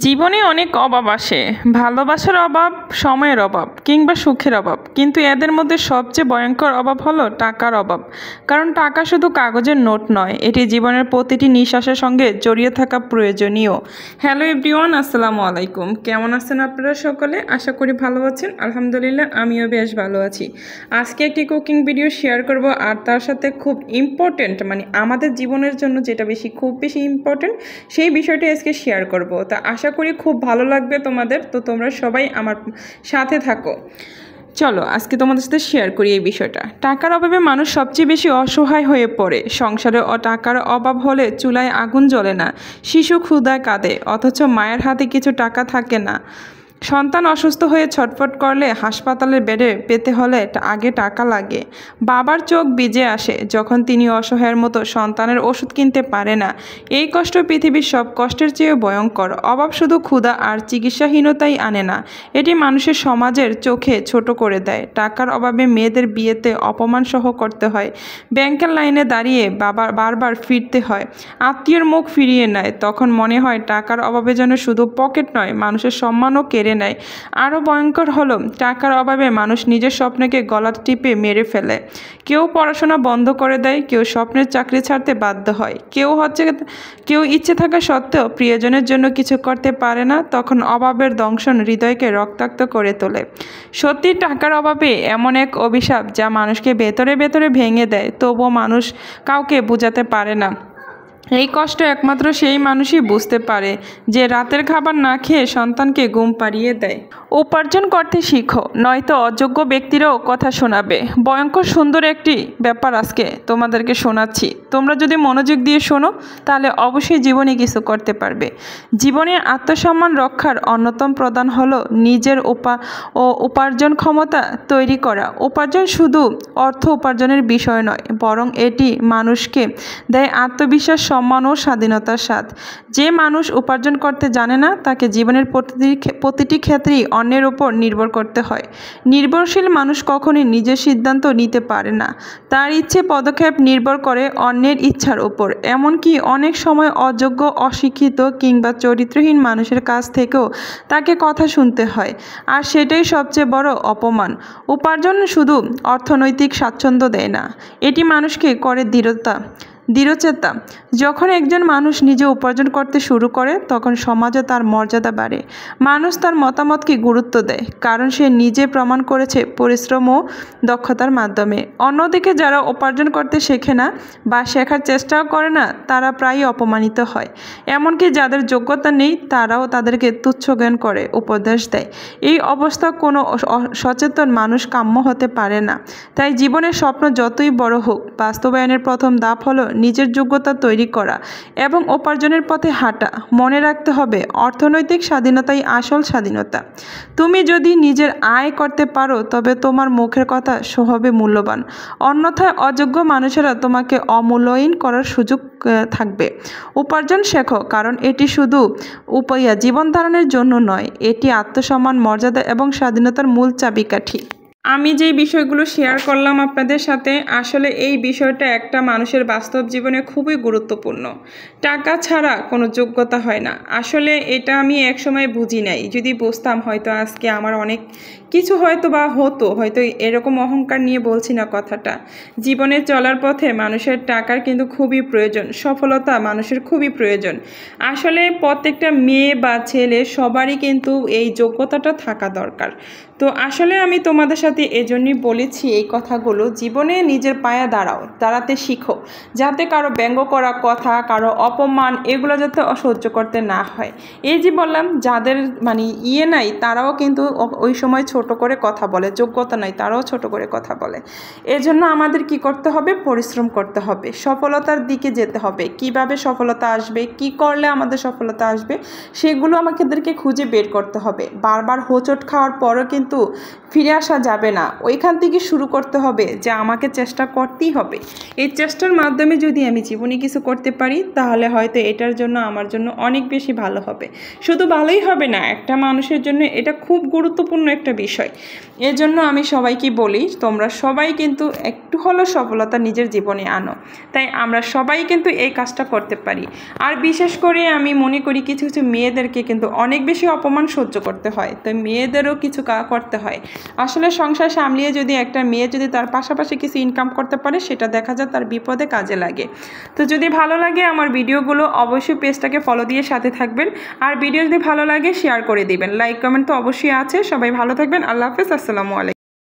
জীবনে অনেক অভাব আসে, ভালোবাসার অভাব, সময়ের অভাব কিংবা সুখের অভাব। কিন্তু এদের মধ্যে সবচেয়ে ভয়ঙ্কর অভাব হলো টাকার অভাব। কারণ টাকা শুধু কাগজের নোট নয়, এটি জীবনের প্রতিটি নিঃশ্বাসের সঙ্গে জড়িয়ে থাকা প্রয়োজনীয়। হ্যালো এভরিওয়ান, আসসালামু আলাইকুম। কেমন আছেন আপনারা সকলে? আশা করি ভালো আছেন। আলহামদুলিল্লাহ, আমিও বেশ ভালো আছি। আজকে একটি কুকিং ভিডিও শেয়ার করব, আর তার সাথে খুব ইম্পর্টেন্ট, আমাদের জীবনের জন্য যেটা খুব বেশি ইম্পর্টেন্ট, সেই বিষয়টি আজকে শেয়ার করব। তা আশা করি খুব ভালো লাগবে তোমাদের। তো তোমরা সবাই আমার সাথে থাকো। চলো আজকে তোমাদের সাথে শেয়ার করি এই বিষয়টা। টাকার অভাবে মানুষ সবচেয়ে বেশি অসহায় হয়ে পড়ে। সংসারে টাকার অভাব হলে চুলায় আগুন জ্বলে না, শিশু ক্ষুধায় কাঁদে, অথচ মায়ের হাতে কিছু টাকা থাকে না। সন্তান অসুস্থ হয়ে ছটফট করলে হাসপাতালের বেডে পেতে হলে আগে টাকা লাগে। বাবার চোখ ভিজে আসে যখন তিনি অসহায়ের মতো সন্তানের ওষুধ কিনতে পারে না। এই কষ্ট পৃথিবীর সব কষ্টের চেয়ে ভয়ঙ্কর। অভাব শুধু ক্ষুধা আর চিকিৎসাহীনতাই আনে না, এটি মানুষের সমাজের চোখে ছোট করে দেয়। টাকার অভাবে মেয়েদের বিয়েতে অপমান সহ করতে হয়, ব্যাংকের লাইনে দাঁড়িয়ে বারবার ফিরতে হয়, আত্মীয়ের মুখ ফিরিয়ে নেয়। তখন মনে হয় টাকার অভাবে যেন শুধু পকেট নয়, মানুষের সম্মানও কেড়ে নেয়। আরও ভয়ঙ্কর হলো, টাকার অভাবে মানুষ নিজের স্বপ্নকে গলা টিপে মেরে ফেলে। কেউ পড়াশোনা বন্ধ করে দেয়, কেউ স্বপ্নের চাকরি ছাড়তে বাধ্য হয়, কেউ ইচ্ছে থাকা সত্ত্বেও প্রিয়জনের জন্য কিছু করতে পারে না। তখন অভাবের দংশন হৃদয়কে রক্তাক্ত করে তোলে। সত্যি টাকার অভাবে এমন এক অভিশাপ যা মানুষকে ভেতরে ভেতরে ভেঙে দেয়, তবুও মানুষ কাউকে বোঝাতে পারে না। এই কষ্ট একমাত্র সেই মানুষই বুঝতে পারে যে রাতের খাবার না খেয়ে সন্তানকে ঘুম পাড়িয়ে দেয়। উপার্জন করতে শিখো, নয়তো অযোগ্য ব্যক্তিরাও কথা শোনাবে। ভয়ঙ্কর সুন্দর একটি ব্যাপার আজকে তোমাদেরকে শোনাচ্ছি। তোমরা যদি মনোযোগ দিয়ে শোনো তাহলে অবশ্যই জীবনে কিছু করতে পারবে। জীবনে আত্মসম্মান রক্ষার অন্যতম প্রধান হলো নিজের উপার্জন ক্ষমতা তৈরি করা। উপার্জন শুধু অর্থ উপার্জনের বিষয় নয়, বরং এটি মানুষকে দেয় আত্মবিশ্বাস, সম্মান ও স্বাধীনতার স্বাদ। যে মানুষ উপার্জন করতে জানে না, তাকে জীবনের প্রতিটি ক্ষেত্রেই অন্যের উপর নির্ভর করতে হয়। নির্ভরশীল মানুষ কখনোই নিজের সিদ্ধান্ত নিতে পারে না, তার ইচ্ছে পদক্ষেপ নির্ভর করে অন্যের ইচ্ছার উপর। এমনকি অনেক সময় অযোগ্য, অশিক্ষিত কিংবা চরিত্রহীন মানুষের কাছ থেকেও তাকে কথা শুনতে হয়, আর সেটাই সবচেয়ে বড় অপমান। উপার্জন শুধু অর্থনৈতিক স্বাচ্ছন্দ্য দেয় না, এটি মানুষকে করে দৃঢ়চেতা। যখন একজন মানুষ নিজে উপার্জন করতে শুরু করে, তখন সমাজে তার মর্যাদা বাড়ে। মানুষ তার মতামতকে গুরুত্ব দেয়, কারণ সে নিজে প্রমাণ করেছে পরিশ্রম ও দক্ষতার মাধ্যমে। অন্যদিকে যারা উপার্জন করতে শেখে না বা শেখার চেষ্টাও করে না, তারা প্রায়ই অপমানিত হয়। এমনকি যাদের যোগ্যতা নেই, তারাও তাদেরকে তুচ্ছ জ্ঞান করে উপদেশ দেয়। এই অবস্থা কোনো সচেতন মানুষ কাম্য হতে পারে না। তাই জীবনের স্বপ্ন যতই বড় হোক, বাস্তবায়নের প্রথম ধাপ হলো নিজের যোগ্যতা তৈরি করা এবং উপার্জনের পথে হাঁটা। মনে রাখতে হবে, অর্থনৈতিক স্বাধীনতাই আসল স্বাধীনতা। তুমি যদি নিজের আয় করতে পারো, তবে তোমার মুখের কথা হবে মূল্যবান। অন্যথায় অযোগ্য মানুষেরা তোমাকে অমূল্যায়ন করার সুযোগ থাকবে। উপার্জন শেখো, কারণ এটি শুধু জীবন ধারণের জন্য নয়, এটি আত্মসম্মান, মর্যাদা এবং স্বাধীনতার মূল চাবিকাঠি। আমি যে বিষয়গুলো শেয়ার করলাম আপনাদের সাথে, আসলে এই বিষয়টা একটা মানুষের বাস্তব জীবনে খুবই গুরুত্বপূর্ণ। টাকা ছাড়া কোনো যোগ্যতা হয় না। আসলে এটা আমি একসময় বুঝি নাই। যদি বুঝতাম, হয়তো আজকে আমার অনেক কিছু হয়তো এরকম অহংকার নিয়ে বলছি না কথাটা। জীবনে চলার পথে মানুষের টাকার কিন্তু খুবই প্রয়োজন, সফলতা মানুষের খুবই প্রয়োজন। আসলে প্রত্যেকটা মেয়ে বা ছেলে সবারই কিন্তু এই যোগ্যতাটা থাকা দরকার। তো আসলে আমি তোমাদের সাথে এজন্যই বলেছি এই কথাগুলো, জীবনে নিজের পায়ে দাঁড়াতে শিখো, যাতে কারো ব্যঙ্গ করা কথা, কারো অপমান, এগুলো যাতে অসহ্য করতে না হয়। এই যে বললাম, যাদের নাই, তারাও কিন্তু ওই সময় ছোট করে কথা বলে, যোগ্যতা নাই তারাও ছোট করে কথা বলে। এজন্য আমাদের কি করতে হবে? পরিশ্রম করতে হবে, সফলতার দিকে যেতে হবে। কিভাবে সফলতা আসবে, কি করলে আমাদের সফলতা আসবে, সেগুলো আমাদেরকে খুঁজে বের করতে হবে। বারবার হোঁচট খাওয়ার পরও কিন্তু ফিরে আসা যাবে না। ওইখান থেকে শুরু করতে হবে যে আমাকে চেষ্টা করতেই হবে। এই চেষ্টার মাধ্যমে যদি আমি জীবনে কিছু করতে পারি, তাহলে হয়তো এটার জন্য আমার জন্য অনেক বেশি ভালো হবে। শুধু ভালোই হবে না, একটা মানুষের জন্য এটা খুব গুরুত্বপূর্ণ একটা বিষয়। এজন্য আমি সবাইকে বলি, তোমরা সবাই কিন্তু একটু হলেও সফলতা নিজের জীবনে আনো। তাই আমরা সবাই কিন্তু এই কাজটা করতে পারি। আর বিশেষ করে আমি মনে করি কিছু কিছু মেয়েদেরকে কিন্তু অনেক বেশি অপমান সহ্য করতে হয়, তো মেয়েদেরও কিছু করতে হয়। আসলে সংসার সামলিয়ে যদি একটা মেয়ে যদি তার পাশাপাশি কিছু ইনকাম করতে পারে, সেটা দেখা যায় তার বিপদে কাজে লাগে। তো যদি ভালো লাগে আমার ভিডিওগুলো, অবশ্যই পেজটাকে ফলো দিয়ে সাথে থাকবেন। আর ভিডিও যদি ভালো লাগে শেয়ার করে দিবেন, লাইক কমেন্ট তো অবশ্যই আছে। সবাই ভালো থাকবেন। আল্লাহ হাফেজ, আসসালামু আলাইকুম।